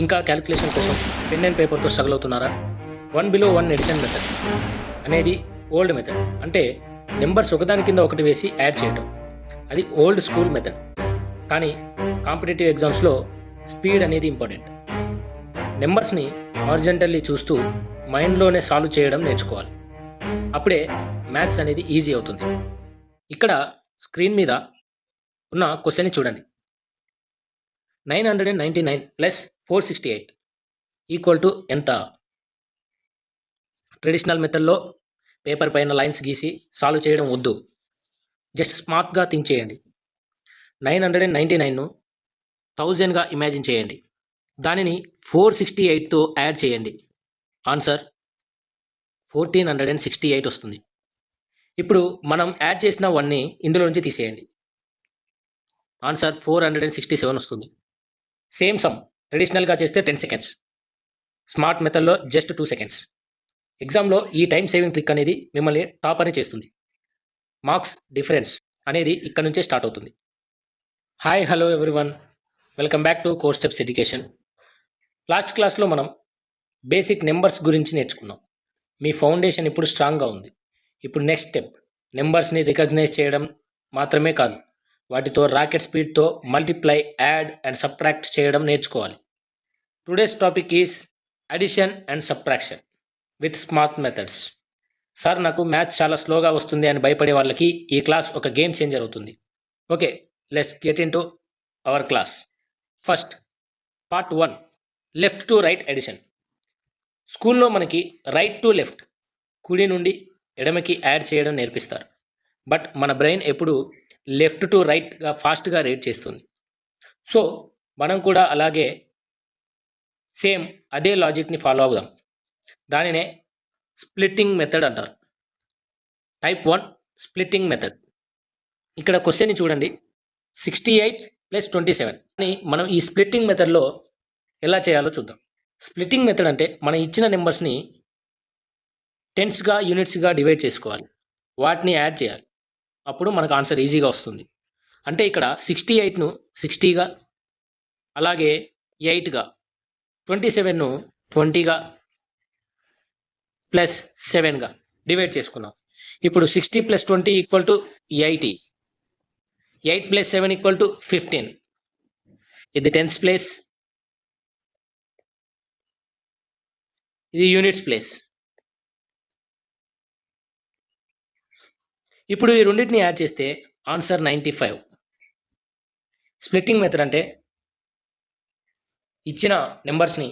ఇంకా క్యాలిక్యులేషన్ కోసం pen and పేపర్తో స్ట్రగుల్ అవుతున్నారా? 1 బిలో 1 ఎడిషన్ మెథడ్ అనేది ఓల్డ్ మెథడ్. అంటే నెంబర్స్ ఒకదాని కింద ఒకటి వేసి యాడ్ చేయటం. అది ఓల్డ్ స్కూల్ మెథడ్. కానీ కాంపిటేటివ్ ఎగ్జామ్స్లో స్పీడ్ అనేది ఇంపార్టెంట్. నెంబర్స్ని హారిజంటల్లీ చూస్తూ మైండ్లోనే సాల్వ్ చేయడం నేర్చుకోవాలి. అప్పుడే మ్యాథ్స్ అనేది ఈజీ అవుతుంది. ఇక్కడ స్క్రీన్ మీద ఉన్న క్వశ్చన్ని చూడండి. 999 ప్లస్ 468 ఈక్వల్ టు ఎంత? ట్రెడిషనల్ మెథడ్లో పేపర్ పైన లైన్స్ గీసి సాల్వ్ చేయడం వద్దు. జస్ట్ స్మార్ట్గా థింక్ చేయండి. 999ను 1000గా ఇమాజిన్ చేయండి. దానిని 468తో యాడ్ చేయండి. ఆన్సర్ 1468 వస్తుంది. ఇప్పుడు మనం యాడ్ చేసిన 1ని ఇందులో నుంచి తీసేయండి. ఆన్సర్ 467 వస్తుంది. సేమ్ సమ్ ట్రెడిషనల్గా చేస్తే 10 సెకండ్స్, స్మార్ట్ మెథడ్లో జస్ట్ 2 సెకండ్స్. ఎగ్జామ్లో ఈ టైం సేవింగ్ ట్రిక్ అనేది మిమ్మల్ని టాపర్ని చేస్తుంది. మార్క్స్ డిఫరెన్స్ అనేది ఇక్కడ నుంచే స్టార్ట్ అవుతుంది. Hi hello everyone, welcome back to core steps education. Last క్లాస్లో మనం బేసిక్ నెంబర్స్ గురించి నేర్చుకున్నాం. మీ ఫౌండేషన్ ఇప్పుడు స్ట్రాంగ్గా ఉంది. ఇప్పుడు నెక్స్ట్ స్టెప్ నెంబర్స్ని రికగ్నైజ్ చేయడం మాత్రమే కాదు, వాటితో రాకెట్ స్పీడ్తో మల్టిప్లై, యాడ్ అండ్ సబ్ట్రాక్ట్ చేయడం నేర్చుకోవాలి. Today's topic is addition and subtraction with smart methods. Sir, నాకు మ్యాథ్స్ చాలా స్లోగా వస్తుంది అని భయపడే వాళ్ళకి ఈ క్లాస్ ఒక గేమ్ చేంజర్ అవుతుంది. Okay, let's get in to our class. First part 1, left to right addition. స్కూల్లో మనకి రైట్ టు లెఫ్ట్, కుడి నుండి ఎడమకి యాడ్ చేయడం నేర్పిస్తారు. బట్ మన బ్రెయిన్ ఎప్పుడు లెఫ్ట్ టు రైట్గా ఫాస్ట్గా రేట్ చేస్తుంది. సో మనం కూడా అలాగే సేమ్ అదే లాజిక్ని ఫాలో అవుదాం. దానినే స్ప్లిట్టింగ్ మెథడ్ అంటారు. Type 1 splitting method. ఇక్కడ క్వశ్చన్ని చూడండి. 68 ప్లస్ 27 అని మనం ఈ స్ప్లిట్టింగ్ మెథడ్లో ఎలా చేయాలో చూద్దాం. స్ప్లిట్టింగ్ మెథడ్ అంటే మనం ఇచ్చిన నెంబర్స్ని టెన్స్గా, యూనిట్స్గా డివైడ్ చేసుకోవాలి, వాటిని యాడ్ చేయాలి. అప్పుడు మనకు ఆన్సర్ ఈజీగా వస్తుంది. అంటే ఇక్కడ 68ను 60గా, అలాగే 8గా, 27ను 20గా ప్లస్ 7గా డివైడ్ చేసుకున్నాం. ఇప్పుడు 60 plus 20 equal to 80, 8 plus 7 equal to 15. ఇది టెన్స్ ప్లేస్, ఇది యూనిట్స్ ప్లేస్. ఇప్పుడు ఈ రెండింటిని యాడ్ చేస్తే ఆన్సర్ 95. స్ప్లిట్టింగ్ మెథడ్ అంటే ఇచ్చిన నెంబర్స్ని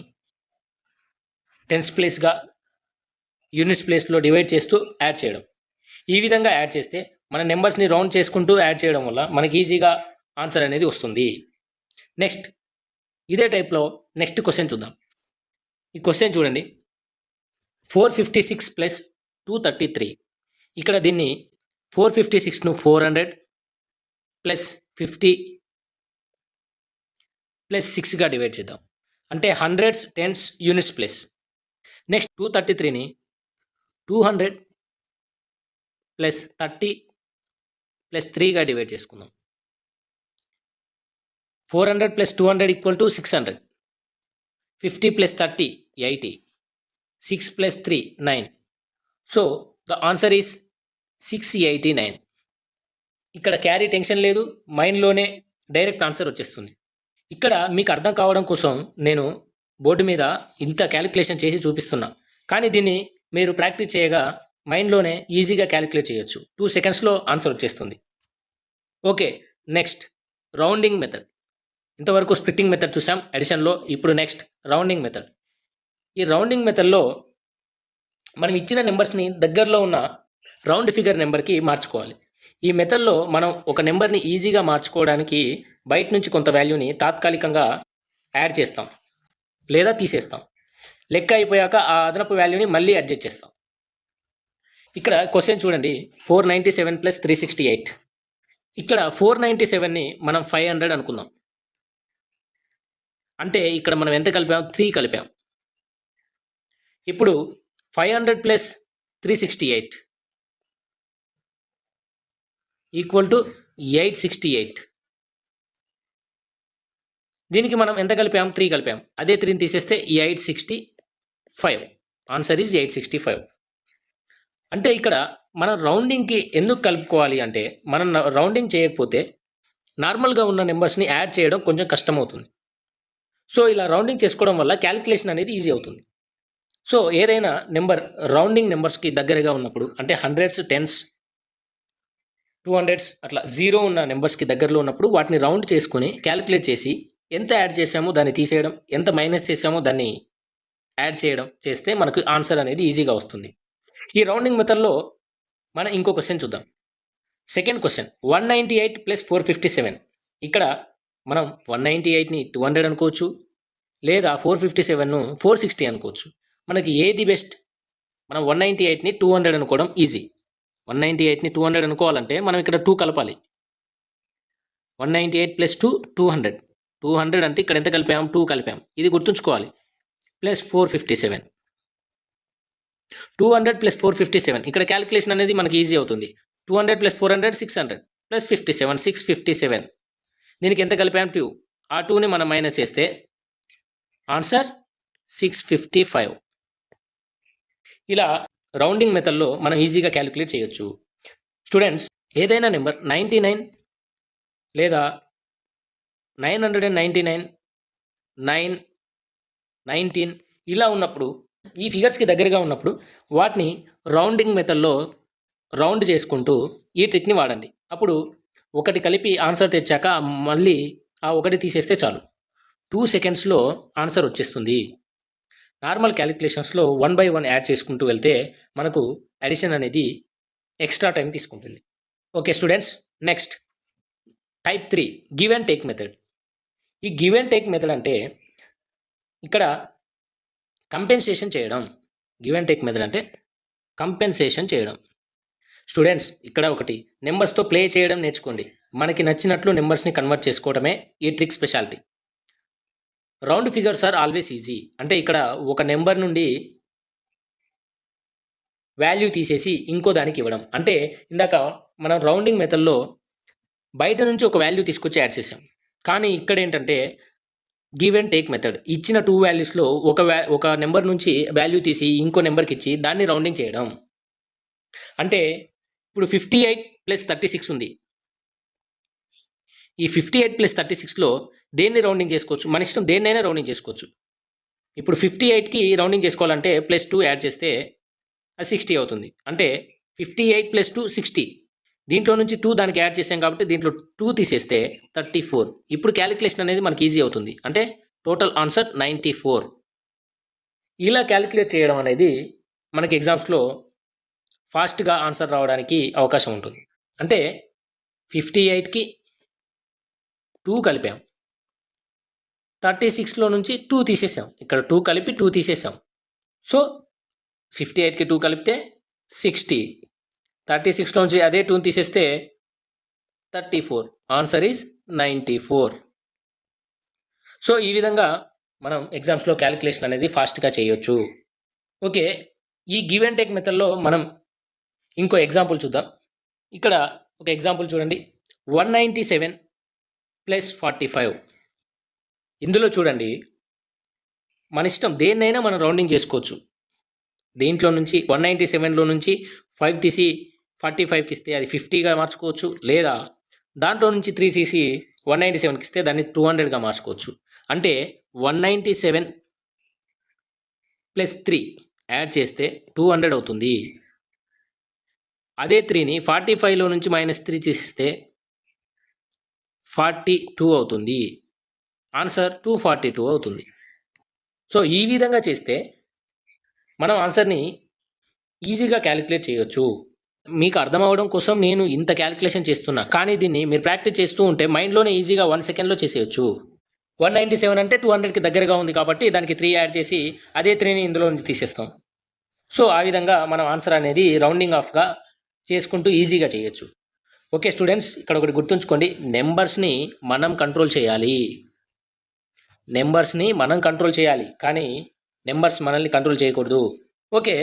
టెన్స్ ప్లేస్గా, యూనిట్స్ ప్లేస్లో డివైడ్ చేస్తూ యాడ్ చేయడం. ఈ విధంగా యాడ్ చేస్తే మన నెంబర్స్ని రౌండ్ చేసుకుంటూ యాడ్ చేయడం వల్ల మనకి ఈజీగా ఆన్సర్ అనేది వస్తుంది. నెక్స్ట్ ఇదే టైప్లో నెక్స్ట్ క్వశ్చన్ చూద్దాం. ఈ క్వశ్చన్ చూడండి. 456 ప్లస్ 233. ఇక్కడ దీన్ని 456ను 400 ప్లస్ 50 ప్లస్ 6గా డివైడ్ చేద్దాం. అంటే hundreds, tens, units place. Next 233ని 200 ప్లస్ 30 ప్లస్ 3గా డివైడ్ చేసుకుందాం. 400 plus 200 equal to 600. 50 plus 30 80. 6 plus 3 9. So the answer is 689. ఇక్కడ క్యారీ టెన్షన్ లేదు, మైండ్లోనే డైరెక్ట్ ఆన్సర్ వచ్చేస్తుంది. ఇక్కడ మీకు అర్థం కావడం కోసం నేను బోర్డు మీద ఇంత క్యాలిక్యులేషన్ చేసి చూపిస్తున్నా, కానీ దీన్ని మీరు ప్రాక్టీస్ చేయగా మైండ్లోనే ఈజీగా క్యాలిక్యులేట్ చేయొచ్చు. 2 సెకండ్స్లో ఆన్సర్ వచ్చేస్తుంది. Okay, next rounding method. ఇంతవరకు స్ప్లిట్టింగ్ మెథడ్ చూసాం అడిషన్లో. ఇప్పుడు నెక్స్ట్ రౌండింగ్ మెథడ్. ఈ రౌండింగ్ మెథడ్లో మనం ఇచ్చిన నెంబర్స్ని దగ్గరలో ఉన్న రౌండ్ ఫిగర్ నెంబర్కి మార్చుకోవాలి. ఈ మెథడ్లో మనం ఒక నెంబర్ని ఈజీగా మార్చుకోవడానికి బయట నుంచి కొంత వాల్యూని తాత్కాలికంగా యాడ్ చేస్తాం లేదా తీసేస్తాం. లెక్క అయిపోయాక ఆ అదనపు వాల్యూని మళ్ళీ అడ్జస్ట్ చేస్తాం. ఇక్కడ క్వశ్చన్ చూడండి. 497 ప్లస్ 368. ఇక్కడ 497ని మనం 500 అనుకుందాం. అంటే ఇక్కడ మనం ఎంత కలిపాం? 3 కలిపాం. ఇప్పుడు 500 ప్లస్ 368 ఈక్వల్ టు 868. దీనికి మనం ఎంత కలిపాం? 3 కలిపాం. అదే 3ని తీసేస్తే 865. Answer is 865. అంటే ఇక్కడ మనం రౌండింగ్‌కి ఎందుకు కలుపుకోవాలి అంటే, మనం రౌండింగ్ చేయకపోతే నార్మల్‌గా ఉన్న నెంబర్స్‌ని యాడ్ చేయడం కొంచెం కష్టమవుతుంది. సో, ఇలా రౌండింగ్ చేసుకోవడం వల్ల క్యాలిక్యులేషన్ అనేది ఈజీ అవుతుంది. సో, ఏదైనా నెంబర్ రౌండింగ్ నెంబర్స్‌కి దగ్గరగా ఉన్నప్పుడు అంటే హండ్రెడ్స్, టెన్స్, 200s అట్లా 0 ఉన్న నెంబర్స్‌కి దగ్గరలో ఉన్నప్పుడు వాటిని రౌండ్ చేసుకొని క్యాలిక్యులేట్ చేసి ఎంత యాడ్ చేశామో దాన్ని తీసేయడం, ఎంత మైనస్ చేశామో దాన్ని యాడ్ చేయడం చేస్తే మనకు ఆన్సర్ అనేది ఈజీగా వస్తుంది. ఈ రౌండింగ్ మెథడ్‌లో మనం ఇంకో క్వెషన్ చూద్దాం. Second question 198 + 457. ఇక్కడ మనం 198ని 200 అనుకోవచ్చు. లేదా 457ను 460 అనుకోవచ్చు. మనకి ఏది బెస్ట్? మనం 198ని 200 అనుకోవడం ఈజీ. 198ని 200 అనుకోవాలంటే మనం ఇక్కడ 2 కలపాలి. 198 + 2 200. 200 అంటే ఇక్కడ ఎంత కలిపాం? 2 కలిపాం. ఇది గుర్తుంచుకోవాలి. ప్లస్ 457. 200 + 457. ఇక్కడ క్యాలిక్యులేషన్ అనేది మనకి ఈజీ అవుతుంది. 200 + 400 600 ప్లస్ 57 657. దీనికి ఎంత కలిపాం? 2. ఆ 2ని మనం మైనస్ చేస్తే ఆన్సర్ 655. ఇలా రౌండింగ్ మెథడ్‌లో మనం ఈజీగా క్యాలిక్యులేట్ చేయొచ్చు. స్టూడెంట్స్, ఏదైనా నెంబర్ 99 లేదా 999, 9, 19 ఇలా ఉన్నప్పుడు, ఈ ఫిగర్స్‌కి దగ్గరగా ఉన్నప్పుడు వాటిని రౌండింగ్ మెథడ్‌లో రౌండ్ చేసుకుంటూ ఈ ట్రిక్‌ని వాడండి. అప్పుడు ఒకటి కలిపి ఆన్సర్ తెచ్చాక మళ్ళీ ఆ ఒకటి తీసేస్తే చాలు. 2 సెకండ్స్‌లో ఆన్సర్ వచ్చేస్తుంది. నార్మల్ క్యాలిక్యులేషన్స్‌లో 1 బై 1 యాడ్ చేసుకుంటూ వెళ్తే మనకు అడిషన్ అనేది ఎక్స్ట్రా టైం తీసుకుంటుంది. Okay students, next type 3 give and take method. ఈ గివ్ అండ్ టేక్ మెథడ్ అంటే ఇక్కడ కంపెన్సేషన్ చేయడం. గివ్ అండ్ టేక్ మెథడ్ అంటే కంపెన్సేషన్ చేయడం. స్టూడెంట్స్, ఇక్కడ ఒకటి నెంబర్స్‌తో ప్లే చేయడం నేర్చుకోండి. మనకి నచ్చినట్లు నెంబర్స్‌ని కన్వర్ట్ చేసుకోవడమే ఈ trick speciality. Round figures are always easy. అంటే ఇక్కడ ఒక నెంబర్ నుండి వాల్యూ తీసేసి ఇంకో దానికి ఇవ్వడం. అంటే ఇందాక మనం రౌండింగ్ మెథడ్‌లో బయట నుంచి ఒక వాల్యూ తీసుకొచ్చి యాడ్ చేసాం. కానీ ఇక్కడ ఏంటంటే గివ్ అండ్ టేక్ మెథడ్. ఇచ్చిన 2 వాల్యూస్‌లో ఒక నెంబర్ నుంచి వాల్యూ తీసి ఇంకో నెంబర్‌కి ఇచ్చి దాన్ని రౌండింగ్ చేయడం. అంటే ఇప్పుడు 58 + 36 ఉంది. ఈ 58 + 36లో దేన్ని రౌండింగ్ చేసుకోవచ్చు? మన ఇష్టం, దేన్నైనా రౌండింగ్ చేసుకోవచ్చు. ఇప్పుడు 58కి రౌండింగ్ చేసుకోవాలంటే +2 యాడ్ చేస్తే అది 60 అవుతుంది. అంటే 58 + 2 60. దీంట్లో నుంచి 2 దానికి యాడ్ చేసాం కాబట్టి దీంట్లో 2 తీసేస్తే 34. ఇప్పుడు క్యాలిక్యులేషన్ అనేది మనకి ఈజీ అవుతుంది. అంటే టోటల్ ఆన్సర్ 94. ఇలా క్యాలిక్యులేట్ చేయడం అనేది మనకి ఎగ్జామ్స్‌లో ఫాస్ట్‌గా ఆన్సర్ రావడానికి అవకాశం ఉంటుంది. అంటే 58కి 2 కలిపాం. 36లో నుంచి 2 తీసేసాం. ఇక్కడ 2 కలిపి 2 తీసేసాం. సో 58కి 2 కలిపితే 60. 36లో నుంచి అదే 2ని తీసేస్తే 34. Answer is 94. సో ఈ విధంగా మనం ఎగ్జామ్స్‌లో క్యాలిక్యులేషన్ అనేది ఫాస్ట్‌గా చేయొచ్చు. ఓకే. ఈ గివ్ అండ్ టేక్ మెథడ్‌లో మనం ఇంకో ఎగ్జాంపుల్ చూద్దాం. ఇక్కడ ఒక ఎగ్జాంపుల్ చూడండి. 197 + 45. ఇందులో చూడండి, మన ఇష్టం, దేన్నైనా మనం రౌండింగ్ చేసుకోవచ్చు. దీంట్లో నుంచి 197లో నుంచి 5 తీసి 45కి ఇస్తే అది 50గా మార్చుకోవచ్చు. లేదా దాంట్లో నుంచి 3 తీసి 197కి ఇస్తే దాన్ని 200గా మార్చుకోవచ్చు. అంటే 197 + 3 యాడ్ చేస్తే 200 అవుతుంది. అదే 3ని 45లో నుంచి -3 తీసిస్తే 42 అవుతుంది. ఆన్సర్ 242 అవుతుంది. సో ఈ విధంగా చేస్తే మనం ఆన్సర్‌ని ఈజీగా క్యాలిక్యులేట్ చేయొచ్చు. మీకు అర్థం అవ్వడం కోసం నేను ఇంత క్యాలిక్యులేషన్ చేస్తున్నా. కానీ దీన్ని మీరు ప్రాక్టీస్ చేస్తూ ఉంటే మైండ్‌లోనే ఈజీగా 1 సెకండ్‌లో చేసేయొచ్చు. 197 అంటే 200కి దగ్గరగా ఉంది కాబట్టి దానికి 3 యాడ్ చేసి అదే 3ని ఇందులో నుంచి తీసేస్తాం. సో ఆ విధంగా మనం ఆన్సర్ అనేది రౌండింగ్ ఆఫ్‌గా చేసుకుంటూ ఈజీగా చేయొచ్చు. ఓకే స్టూడెంట్స్, ఇక్కడ ఒకటి గుర్తుంచుకోండి. నెంబర్స్‌ని మనం కంట్రోల్ చేయాలి. నెంబర్స్‌ని మనం కంట్రోల్ చేయాలి. కానీ నెంబర్స్ మనల్ని కంట్రోల్ చేయకూడదు. ఓకే.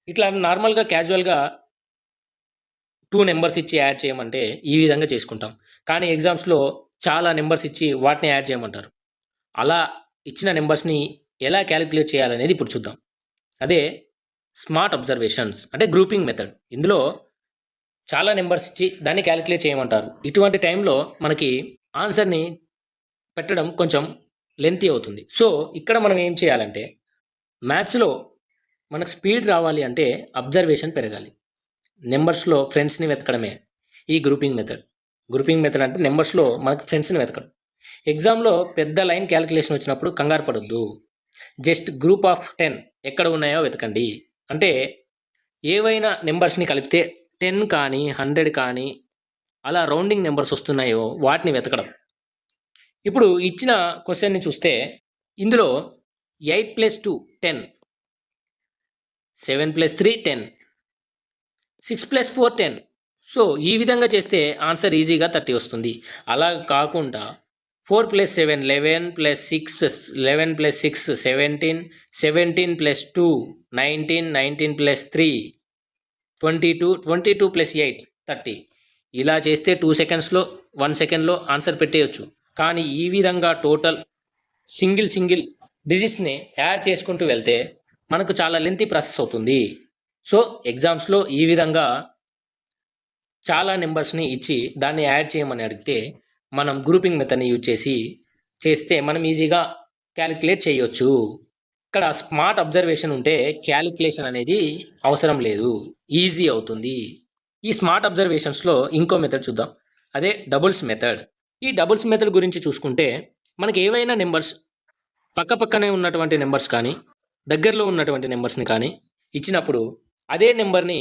ఇట్లా నార్మల్‌గా క్యాజువల్‌గా 2 నెంబర్స్ ఇచ్చి యాడ్ చేయమంటే ఈ విధంగా చేసుకుంటాం. కానీ ఎగ్జామ్స్‌లో చాలా నెంబర్స్ ఇచ్చి వాటిని యాడ్ చేయమంటారు. అలా ఇచ్చిన నెంబర్స్ని ఎలా క్యాలిక్యులేట్ చేయాలనేది ఇప్పుడు చూద్దాం. అదే స్మార్ట్ అబ్జర్వేషన్స్ అంటే గ్రూపింగ్ మెథడ్. ఇందులో చాలా నెంబర్స్ ఇచ్చి దాన్ని క్యాలిక్యులేట్ చేయమంటారు. ఇటువంటి టైంలో మనకి ఆన్సర్ని పెట్టడం కొంచెం లెంతీ అవుతుంది. సో ఇక్కడ మనం ఏం చేయాలంటే మ్యాథ్స్లో మనకు స్పీడ్ రావాలి అంటే అబ్జర్వేషన్ పెరగాలి. నెంబర్స్లో ఫ్రెండ్స్ని వెతకడమే ఈ గ్రూపింగ్ మెథడ్. గ్రూపింగ్ మెథడ్ అంటే నెంబర్స్లో మనకు ఫ్రెండ్స్ని వెతకడం. ఎగ్జామ్లో పెద్ద లైన్ క్యాలిక్యులేషన్ వచ్చినప్పుడు కంగారు పడొద్దు. జస్ట్ గ్రూప్ ఆఫ్ 10 ఎక్కడ ఉన్నాయో వెతకండి. అంటే ఏవైనా నెంబర్స్ని కలిపితే 10 కానీ 100 కానీ అలా రౌండింగ్ నెంబర్స్ వస్తున్నాయో వాటిని వెతకడం. ఇప్పుడు ఇచ్చిన క్వశ్చన్ని చూస్తే ఇందులో 8 + 2 10, 7 + 3 10, 6 + 4 10. సో ఈ విధంగా చేస్తే ఆన్సర్ ఈజీగా 30 వస్తుంది. అలా కాకుండా 4 + 7 11 + 6 11 + 6 17, 17 + 2 19, 19 + 3 22, 22 + 8 30. ఇలా చేస్తే 2 సెకండ్స్లో 1 సెకండ్లో ఆన్సర్ పెట్టేయచ్చు. కానీ ఈ విధంగా టోటల్ సింగిల్ డిజిట్స్ని యాడ్ చేసుకుంటూ వెళ్తే మనకు చాలా లెంతీ ప్రాసెస్ అవుతుంది. సో ఎగ్జామ్స్లో ఈ విధంగా చాలా నెంబర్స్ని ఇచ్చి దాన్ని యాడ్ చేయమని అడిగితే మనం గ్రూపింగ్ మెథడ్ని యూజ్ చేస్తే మనం ఈజీగా క్యాలిక్యులేట్ చేయొచ్చు. ఇక్కడ స్మార్ట్ అబ్జర్వేషన్ ఉంటే క్యాలిక్యులేషన్ అనేది అవసరం లేదు, ఈజీ అవుతుంది. ఈ స్మార్ట్ అబ్జర్వేషన్స్లో ఇంకో మెథడ్ చూద్దాం. అదే డబుల్స్ మెథడ్. ఈ డబుల్స్ మెథడ్ గురించి చూసుకుంటే మనకి ఏవైనా నెంబర్స్ పక్కపక్కనే ఉన్నటువంటి నెంబర్స్ కానీ దగ్గరలో ఉన్నటువంటి నెంబర్స్ని కానీ ఇచ్చినప్పుడు అదే నెంబర్ని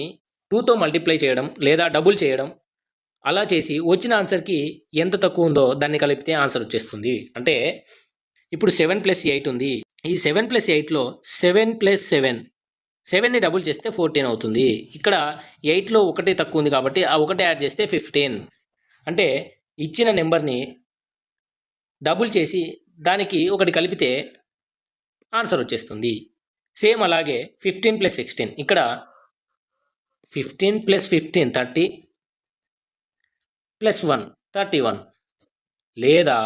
2తో మల్టిప్లై చేయడం లేదా డబుల్ చేయడం, అలా చేసి వచ్చిన ఆన్సర్కి ఎంత తక్కువ ఉందో దాన్ని కలిపితే ఆన్సర్ వచ్చేస్తుంది. అంటే ఇప్పుడు 7 + 8 ఉంది. ఈ 7 + 8లో 7 + 7, 7ని డబుల్ చేస్తే 14 అవుతుంది. ఇక్కడ 8లో 1 తక్కువ ఉంది కాబట్టి ఆ 1 యాడ్ చేస్తే 15. అంటే ఇచ్చిన నెంబర్ని డబుల్ చేసి దానికి ఒకటి కలిపితే ఆన్సర్ వచ్చేస్తుంది. సేమ్ అలాగే 15 + 16, ఇక్కడ 15 + 15 30 + 1 31, లేదా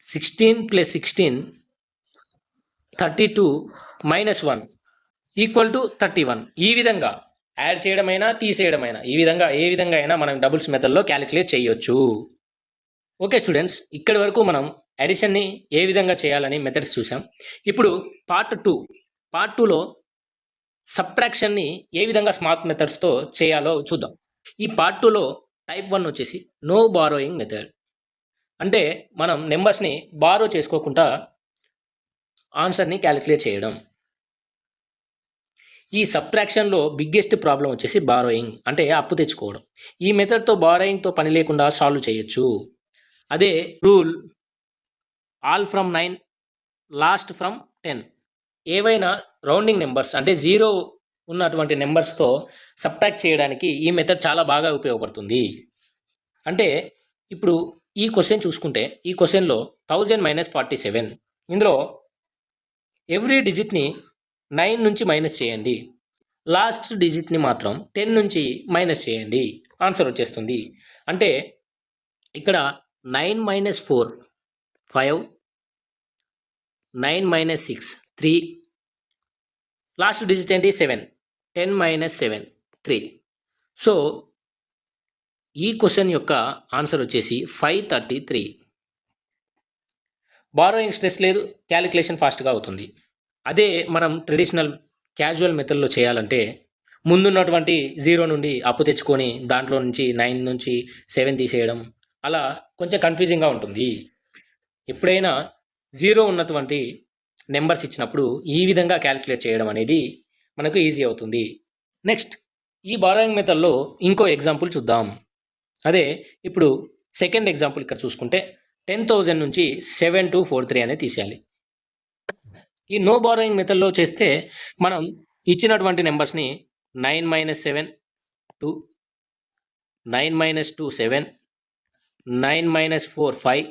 16 + 16 32 - 1 = 31. ఈ విధంగా యాడ్ చేయడమైనా తీసేయడమైనా ఈ విధంగా ఏ విధంగా అయినా మనం డబుల్స్ మెథడ్లో క్యాలిక్యులేట్ చేయొచ్చు. ఓకే స్టూడెంట్స్, ఇక్కడి వరకు మనం అడిషన్ని ఏ విధంగా చేయాలని మెథడ్స్ చూసాం. ఇప్పుడు పార్ట్ 2లో సబ్ట్రాక్షన్ని ఏ విధంగా స్మార్ట్ మెథడ్స్తో చేయాలో చూద్దాం. ఈ పార్ట్ 2లో టైప్ 1 వచ్చేసి నో బారోయింగ్ మెథడ్. అంటే మనం నెంబర్స్ని బారో చేసుకోకుండా ఆన్సర్ని క్యాలిక్యులేట్ చేయడం. ఈ సబ్ట్రాక్షన్లో బిగ్గెస్ట్ ప్రాబ్లం వచ్చేసి బారోయింగ్, అంటే అప్పు తెచ్చుకోవడం. ఈ మెథడ్తో బారోయింగ్తో పని లేకుండా సాల్వ్ చేయొచ్చు. అదే rule all from 9 last from 10. ఏవైనా రౌండింగ్ నెంబర్స్ అంటే 0 ఉన్నటువంటి నెంబర్స్తో సబ్ట్రాక్ట్ చేయడానికి ఈ మెథడ్ చాలా బాగా ఉపయోగపడుతుంది. అంటే ఇప్పుడు ఈ క్వశ్చన్ చూసుకుంటే ఈ క్వశ్చన్లో 1000 - 47. ఇందులో ఎవ్రీ డిజిట్ని 9 నుంచి మైనస్ చేయండి, లాస్ట్ డిజిట్ని మాత్రం 10 నుంచి మైనస్ చేయండి, ఆన్సర్ వచ్చేస్తుంది. అంటే ఇక్కడ 9 - 4 5, 9 - 6 3, లాస్ట్ డిజిట్ ఏంటి 7, 10 - 7 3. సో ఈ క్వశ్చన్ యొక్క ఆన్సర్ వచ్చేసి 533. బారోయింగ్ స్ట్రెస్ లేదు, క్యాలిక్యులేషన్ ఫాస్ట్గా అవుతుంది. అదే మనం ట్రెడిషనల్ క్యాజువల్ మెథడ్లో చేయాలంటే ముందున్నటువంటి 0 నుండి అప్పు తెచ్చుకొని దాంట్లో నుంచి 9 నుంచి 7 తీసేయడం, అలా కొంచెం కన్ఫ్యూజింగ్గా ఉంటుంది. ఎప్పుడైనా 0 ఉన్నటువంటి నెంబర్స్ ఇచ్చినప్పుడు ఈ విధంగా క్యాలిక్యులేట్ చేయడం అనేది మనకు ఈజీ అవుతుంది. నెక్స్ట్ ఈ బారోయింగ్ మెథడ్లో ఇంకో ఎగ్జాంపుల్ చూద్దాం. అదే ఇప్పుడు సెకండ్ ఎగ్జాంపుల్ ఇక్కడ చూసుకుంటే 10,000 నుంచి 7243 అనేది తీసేయాలి. ఈ నో బారోయింగ్ మెథడ్లో చేస్తే మనం ఇచ్చినటువంటి నెంబర్స్ని 9 - 7 2, 9 - 2 7, 9 - 4 5,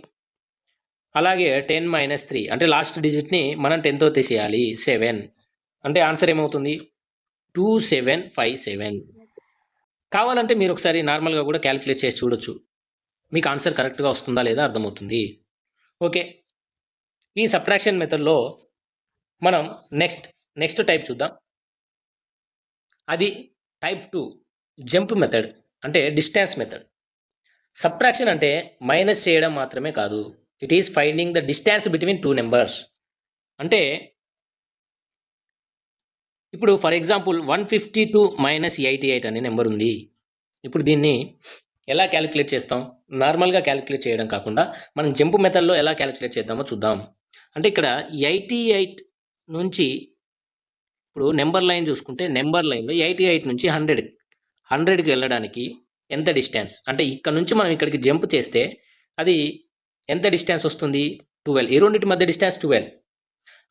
అలాగే 10 - 3 అంటే లాస్ట్ డిజిట్ని మనం 10తో తీసేయాలి 7. అంటే ఆన్సర్ ఏమవుతుంది 2757. కావాలంటే మీరు ఒకసారి నార్మల్గా కూడా క్యాలిక్యులేట్ చేసి చూడొచ్చు. మీకు ఆన్సర్ కరెక్ట్గా వస్తుందా లేదా అర్థమవుతుంది. ఓకే, ఈ సబ్ట్రాక్షన్ మెథడ్లో మనం నెక్స్ట్ టైప్ చూద్దాం. అది టైప్ 2 జంప్ మెథడ్, అంటే డిస్టెన్స్ మెథడ్. సబ్ట్రాక్షన్ అంటే మైనస్ చేయడం మాత్రమే కాదు, it is finding the distance between two numbers. అంటే ఇప్పుడు ఫర్ ఎగ్జాంపుల్ 152 మైనస్ 88 అనే నెంబర్ ఉంది. ఇప్పుడు దీన్ని ఎలా క్యాలిక్యులేట్ చేస్తాం? నార్మల్గా క్యాలిక్యులేట్ చేయడం కాకుండా మనం జంప్ మెథడ్లో ఎలా క్యాలిక్యులేట్ చేద్దామో చూద్దాం. అంటే ఇక్కడ 88 నుంచి ఇప్పుడు నెంబర్ లైన్ చూసుకుంటే నెంబర్ లైన్లో 88 నుంచి 100కి వెళ్ళడానికి ఎంత డిస్టెన్స్, అంటే ఇక్కడ నుంచి మనం ఇక్కడికి జంప్ చేస్తే అది ఎంత డిస్టెన్స్ వస్తుంది? 12. ఈ రెండింటి మధ్య డిస్టెన్స్ 12.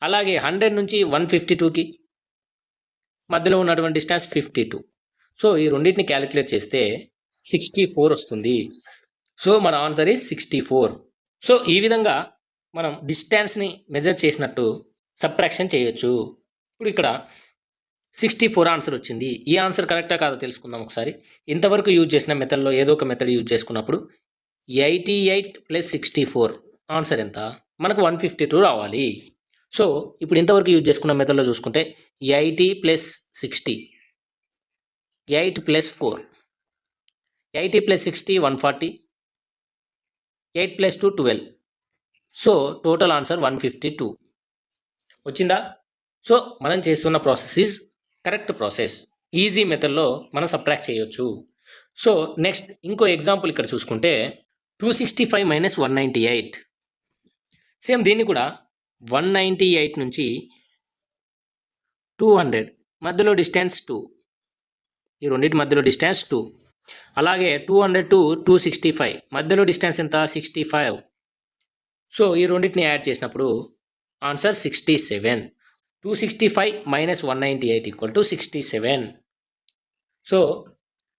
అలాగే 100 నుంచి 152కి మధ్యలో ఉన్నటువంటి డిస్టెన్స్ 52. సో ఈ రెండింటిని క్యాలిక్యులేట్ చేస్తే 64 వస్తుంది. సో మన ఆన్సర్ ఈజ్ 64. సో ఈ విధంగా మనం డిస్టెన్స్ని మెజర్ చేసినట్టు సబ్ట్రాక్షన్ చేయొచ్చు. ఇప్పుడు ఇక్కడ 64 ఆన్సర్ వచ్చింది. ఈ ఆన్సర్ కరెక్టా కాదో తెలుసుకుందాం ఒకసారి. ఇంతవరకు యూజ్ చేసిన మెథడ్లో ఏదో ఒక మెథడ్ యూజ్ చేసుకున్నప్పుడు 88 + 64 ఆన్సర్ ఎంత? మనకు 152 రావాలి. సో ఇప్పుడు ఇంతవరకు యూజ్ చేసుకున్న మెథడ్లో చూసుకుంటే 80 + 60, 8 + 4, 80 + 60 140, 8 + 2 12. సో టోటల్ ఆన్సర్ 152 వచ్చిందా? సో మనం చేస్తున్న process is correct process. Easy మెథడ్లో మనం సబ్ట్రాక్ట్ చేయొచ్చు. సో నెక్స్ట్ ఇంకో ఎగ్జాంపుల్ ఇక్కడ చూసుకుంటే 265 - 198. సేమ్ దీన్ని కూడా 198 నుంచి 200 మధ్యలో డిస్టెన్స్ 2, ఈ రెండింటి మధ్యలో డిస్టెన్స్ 2. అలాగే 200 to 265 మధ్యలో డిస్టెన్స్ ఎంత? 65. సో ఈ రెండింటిని యాడ్ చేసినప్పుడు ఆన్సర్ 67. 265 - 198 = 67. సో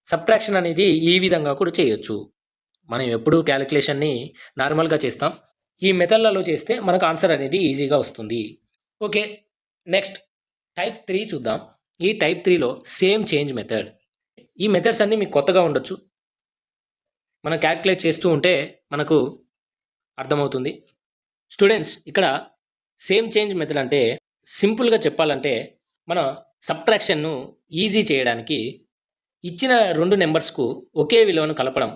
సబ్ట్రాక్షన్ అనేది ఈ విధంగా కూడా చేయొచ్చు. మనం ఎప్పుడూ క్యాలిక్యులేషన్ని నార్మల్గా చేస్తాం, ఈ మెథడ్లలో చేస్తే మనకు ఆన్సర్ అనేది ఈజీగా వస్తుంది. ఓకే, నెక్స్ట్ టైప్ 3 చూద్దాం. ఈ టైప్ 3లో సేమ్ చేంజ్ మెథడ్. ఈ మెథడ్స్ అన్నీ మీకు కొత్తగా ఉండొచ్చు, మనం క్యాలిక్యులేట్ చేస్తూ ఉంటే మనకు అర్థమవుతుంది. స్టూడెంట్స్, ఇక్కడ సేమ్ చేంజ్ మెథడ్ అంటే సింపుల్గా చెప్పాలంటే మన సబ్ట్రాక్షన్ను ఈజీ చేయడానికి ఇచ్చిన రెండు నెంబర్స్కు ఒకే విలువను కలపడం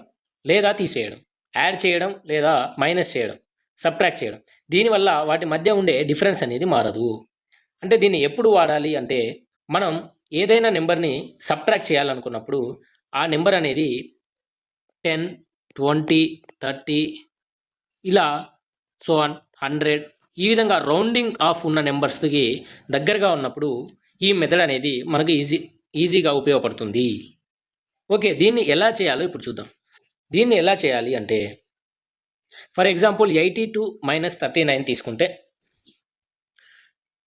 లేదా తీసేయడం, యాడ్ చేయడం లేదా మైనస్ చేయడం, సబ్ట్రాక్ట్ చేయడం. దీనివల్ల వాటి మధ్య ఉండే డిఫరెన్స్ అనేది మారదు. అంటే దీన్ని ఎప్పుడు వాడాలి అంటే మనం ఏదైనా నెంబర్ని సబ్ట్రాక్ట్ చేయాలనుకున్నప్పుడు ఆ నెంబర్ అనేది 10, 20, 30 ఇలా సో 100 ఈ విధంగా రౌండింగ్ ఆఫ్ ఉన్న నెంబర్స్కి దగ్గరగా ఉన్నప్పుడు ఈ మెథడ్ అనేది మనకు ఈజీగా ఉపయోగపడుతుంది. ఓకే, దీన్ని ఎలా చేయాలో ఇప్పుడు చూద్దాం. దీన్ని ఎలా చేయాలి అంటే ఫర్ ఎగ్జాంపుల్ 82 - 39 తీసుకుంటే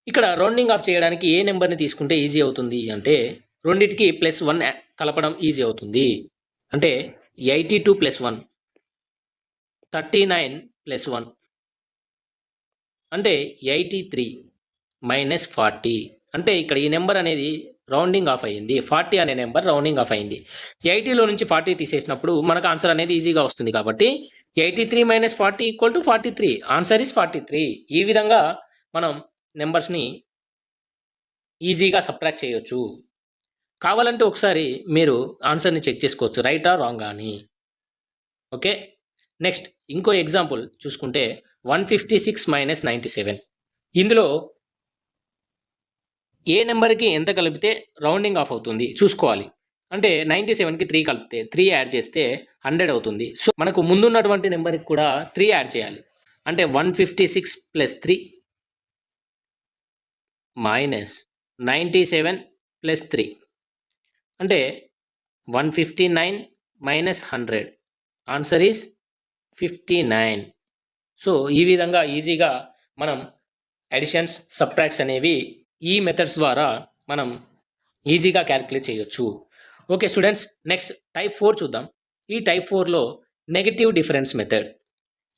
ఇక్కడ రౌండింగ్ ఆఫ్ చేయడానికి ఏ నెంబర్ని తీసుకుంటే ఈజీ అవుతుంది అంటే రెండింటికి +1 కలపడం ఈజీ అవుతుంది. అంటే 82 + 1, 39 + 1 అంటే 83 - 40. అంటే ఇక్కడ ఈ నెంబర్ అనేది రౌండింగ్ ఆఫ్ అయ్యింది, 40 అనే నెంబర్ రౌండింగ్ ఆఫ్ అయింది. 80లో నుంచి 40 తీసేసినప్పుడు మనకు ఆన్సర్ అనేది ఈజీగా వస్తుంది. కాబట్టి 83 - 40 = 43. Answer is 43. ఈ విధంగా మనం నెంబర్స్ని ఈజీగా సబ్ట్రాక్ట్ చేయొచ్చు. కావాలంటే ఒకసారి మీరు ఆన్సర్ని చెక్ చేసుకోవచ్చు, రైటా రాంగా అని. ఓకే, నెక్స్ట్ ఇంకో ఎగ్జాంపుల్ చూసుకుంటే 156 - 97. ఇందులో ఏ నెంబర్కి ఎంత కలిపితే రౌండింగ్ ఆఫ్ అవుతుంది చూసుకోవాలి. అంటే 97కి 3 కలిపితే 3 యాడ్ చేస్తే 100 అవుతుంది. సో మనకు ముందున్నటువంటి నెంబర్కి కూడా 3 యాడ్ చేయాలి. అంటే 156 + 3 - 97 + 3 అంటే 159 - 100. Answer is 59. సో ఈ విధంగా ఈజీగా మనం అడిషన్స్, సబ్ట్రాక్ట్స్ అనేవి ఈ మెథడ్స్ ద్వారా మనం ఈజీగా క్యాలిక్యులేట్ చేయొచ్చు. ఓకే స్టూడెంట్స్, నెక్స్ట్ టైప్ 4 చూద్దాం. ఈ టైప్ 4లో నెగటివ్ డిఫరెన్స్ మెథడ్.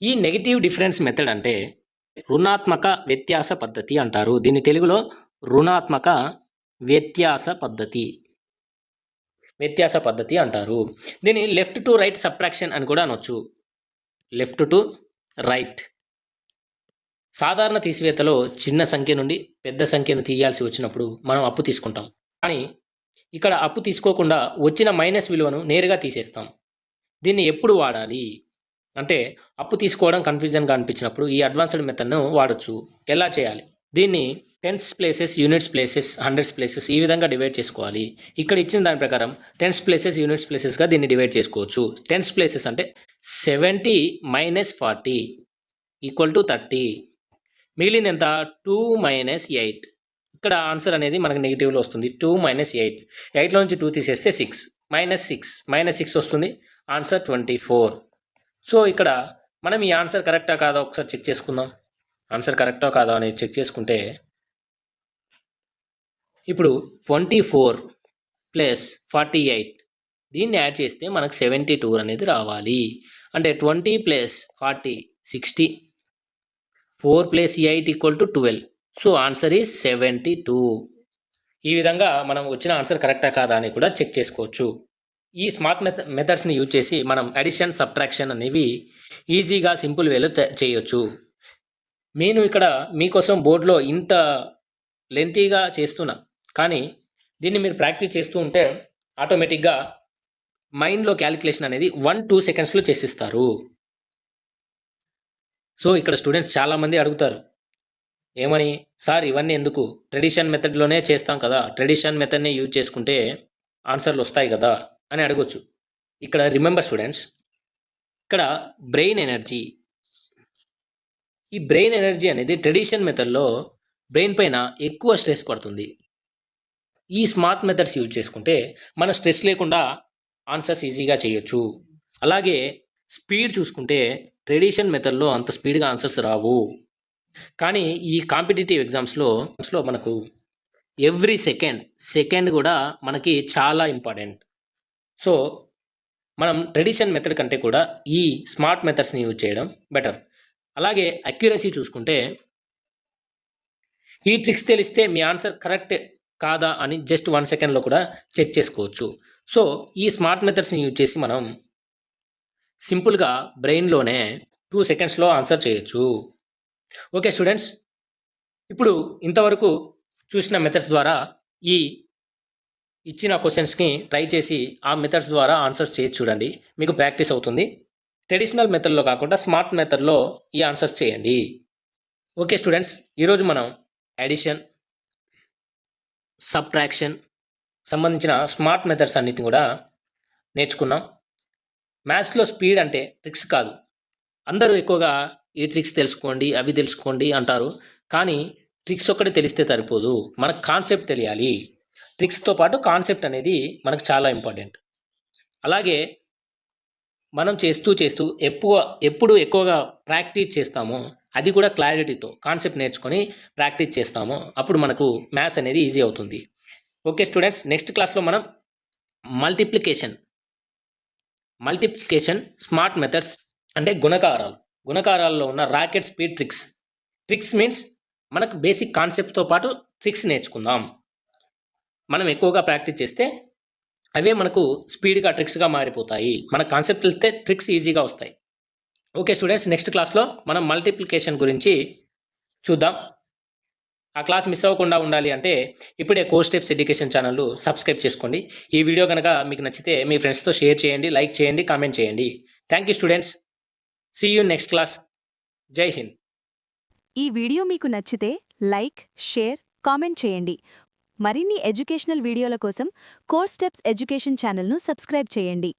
ఈ నెగటివ్ డిఫరెన్స్ మెథడ్ అంటే రుణాత్మక వ్యత్యాస పద్ధతి అంటారు. దీన్ని తెలుగులో రుణాత్మక వ్యత్యాస పద్ధతి అంటారు. దీన్ని లెఫ్ట్ టు రైట్ సబ్ట్రాక్షన్ అని కూడా అనొచ్చు. Left to right. సాధారణ తీసివేతలో చిన్న సంఖ్య నుండి పెద్ద సంఖ్యను తీయాల్సి వచ్చినప్పుడు మనం అప్పు తీసుకుంటాం. కానీ ఇక్కడ అప్పు తీసుకోకుండా వచ్చిన మైనస్ విలువను నేరుగా తీసేస్తాం. దీన్ని ఎప్పుడు వాడాలి అంటే అప్పు తీసుకోవడం కన్ఫ్యూజన్గా అనిపించినప్పుడు ఈ అడ్వాన్స్డ్ మెథడ్ను వాడొచ్చు. ఎలా చేయాలి? దీన్ని tens places, units places, hundreds places ఈ విధంగా డివైడ్ చేసుకోవాలి. ఇక్కడ ఇచ్చిన దాని ప్రకారం టెన్స్ ప్లేసెస్, యూనిట్స్ ప్లేసెస్గా దీన్ని డివైడ్ చేసుకోవచ్చు. టెన్స్ ప్లేసెస్ అంటే 70 - 40 = 30. మిగిలింది ఎంత? 2 - 8. ఇక్కడ ఆన్సర్ అనేది మనకు నెగిటివ్లో వస్తుంది. 2 - 8. 8లో నుంచి 2 తీసేస్తే 6 - 6 వస్తుంది. ఆన్సర్ 24. సో ఇక్కడ మనం ఈ ఆన్సర్ కరెక్టా కాదా ఒకసారి చెక్ చేసుకుందాం. ఆన్సర్ కరెక్టా కాదా అనేది చెక్ చేసుకుంటే ఇప్పుడు 24 + 48 దీన్ని యాడ్ చేస్తే మనకు 72 అనేది రావాలి. అంటే 20 + 40 60, 4 + 8 = 12. So answer is 72. ఈ విధంగా మనం వచ్చిన ఆన్సర్ కరెక్టా కాదా అని కూడా చెక్ చేసుకోవచ్చు. ఈ స్మార్ట్ మెథడ్స్ని యూజ్ చేసి మనం అడిషన్, సబ్ట్రాక్షన్ అనేవి ఈజీగా సింపుల్ వేలో చేయొచ్చు. నేను ఇక్కడ మీకోసం బోర్డులో ఇంత లెంతీగా చేస్తున్నా, కానీ దీన్ని మీరు ప్రాక్టీస్ చేస్తూ ఉంటే ఆటోమేటిక్గా మైండ్లో క్యాలిక్యులేషన్ అనేది 1-2 సెకండ్స్లో చేసిస్తారు. సో ఇక్కడ స్టూడెంట్స్ చాలామంది అడుగుతారు, ఏమని? సార్ ఇవన్నీ ఎందుకు? ట్రెడిషన్ మెథడ్లోనే చేస్తాం కదా, ట్రెడిషన్ మెథడ్ని యూజ్ చేసుకుంటే ఆన్సర్లు వస్తాయి కదా అని అడగొచ్చు. ఇక్కడ రిమెంబర్ స్టూడెంట్స్, ఇక్కడ బ్రెయిన్ ఎనర్జీ, ఈ బ్రెయిన్ ఎనర్జీ అనేది ట్రెడిషన్ మెథడ్లో బ్రెయిన్ పైన ఎక్కువ స్ట్రెస్ పడుతుంది. ఈ స్మార్ట్ మెథడ్స్ యూజ్ చేసుకుంటే మన స్ట్రెస్ లేకుండా ఆన్సర్స్ ఈజీగా చేయొచ్చు. అలాగే స్పీడ్ చూసుకుంటే ట్రెడిషన్ మెథడ్లో అంత స్పీడ్గా ఆన్సర్స్ రావు. కానీ ఈ కాంపిటేటివ్ ఎగ్జామ్స్లో మనకు ఎవ్రీ సెకండ్ కూడా మనకి చాలా ఇంపార్టెంట్. సో మనం ట్రెడిషన్ మెథడ్ కంటే కూడా ఈ స్మార్ట్ మెథడ్స్ని యూజ్ చేయడం బెటర్. అలాగే అక్యురసీ చూసుకుంటే ఈ ట్రిక్స్ తెలిస్తే మీ ఆన్సర్ కరెక్ట్ కాదా అని జస్ట్ 1 సెకండ్లో కూడా చెక్ చేసుకోవచ్చు. సో ఈ స్మార్ట్ మెథడ్స్ని యూజ్ చేసి మనం సింపుల్గా బ్రెయిన్లోనే 2 సెకండ్స్లో ఆన్సర్ చేయొచ్చు. ఓకే స్టూడెంట్స్, ఇప్పుడు ఇంతవరకు చూసిన మెథడ్స్ ద్వారా ఈ ఇచ్చిన క్వశ్చన్స్ని ట్రై చేసి ఆ మెథడ్స్ ద్వారా ఆన్సర్స్ చేసి చూడండి, మీకు ప్రాక్టీస్ అవుతుంది. ట్రెడిషనల్ మెథడ్లో కాకుండా స్మార్ట్ మెథడ్లో ఈ ఆన్సర్స్ చేయండి. ఓకే స్టూడెంట్స్, ఈరోజు మనం అడిషన్, సబ్ట్రాక్షన్ సంబంధించిన స్మార్ట్ మెథడ్స్ అన్నిటిని కూడా నేర్చుకున్నాం. మ్యాథ్స్లో స్పీడ్ అంటే ట్రిక్స్ కాదు. అందరూ ఎక్కువగా ఈ ట్రిక్స్ తెలుసుకోండి, అవి తెలుసుకోండి అంటారు. కానీ ట్రిక్స్ ఒక్కటి తెలిస్తే సరిపోదు, మనకు కాన్సెప్ట్ తెలియాలి. ట్రిక్స్తో పాటు కాన్సెప్ట్ అనేది మనకు చాలా ఇంపార్టెంట్. అలాగే మనం చేస్తూ ఎప్పుడు ఎక్కువగా ప్రాక్టీస్ చేస్తామో అది కూడా క్లారిటీతో కాన్సెప్ట్ నేర్చుకొని ప్రాక్టీస్ చేస్తామో అప్పుడు మనకు మ్యాథ్స్ అనేది ఈజీ అవుతుంది. ఓకే స్టూడెంట్స్, నెక్స్ట్ క్లాస్లో మనం మల్టిప్లికేషన్ స్మార్ట్ మెథడ్స్ అంటే గుణకారాల్లో ఉన్న రాకెట్ స్పీడ్ ట్రిక్స్ మీన్స్ మనకు బేసిక్ కాన్సెప్ట్తో పాటు ట్రిక్స్ నేర్చుకుందాం. మనం ఎక్కువగా ప్రాక్టీస్ చేస్తే అవే మనకు స్పీడ్గా ట్రిక్స్గా మారిపోతాయి. మన కాన్సెప్ట్ తెలిస్తే ట్రిక్స్ ఈజీగా వస్తాయి. ఓకే స్టూడెంట్స్, నెక్స్ట్ క్లాస్లో మనం మల్టిప్లికేషన్ గురించి చూద్దాం. ఆ క్లాస్ మిస్ అవ్వకుండా ఉండాలి అంటే ఇప్పుడే course steps education channel subscribe చేసుకోండి. ఈ వీడియో కనుక మీకు నచ్చితే మీ ఫ్రెండ్స్తో షేర్ చేయండి, లైక్ చేయండి, కామెంట్ చేయండి. Thank you students, see you next class. Jai Hind. ఈ వీడియో మీకు నచ్చితే లైక్, షేర్, కామెంట్ చేయండి. మరిన్ని ఎడ్యుకేషనల్ వీడియోల కోసం కోర్స్ స్టెప్స్ ఎడ్యుకేషన్ ఛానల్ను సబ్స్క్రైబ్ చేయండి.